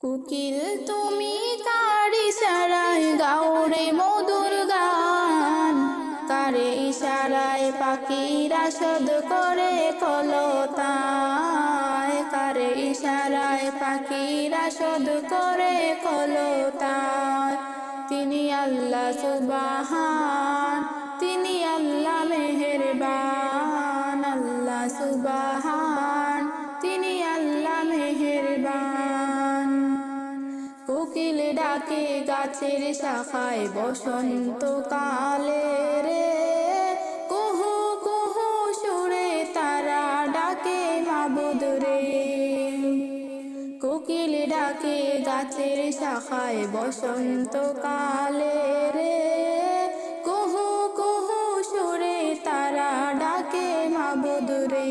কোকিল তুমি কার ইশারায় গাও রে মধুর গান, কারে ইশারায় পাখিরা শোধ করে কলতায়, কারে ইশারায় পাখিরা শোধ করে কলতায়। তিনি আল্লাহ সুবহান, তিনি আল্লাহ মেহেরবান, আল্লাহ সুবহান, তিনি আল্লাহ মেহেরবান। কোকিল ডাকে গাছের শাখায় বসন্ত কালে রে, কুহু কুহু সুরে তারা ডাকে মাবুদ রে। কোকিল ডাকে গাছের শাখায় বসন্ত কালে রে, কুহু কুহু সুরে তারা ডাকে মাবুদ রে।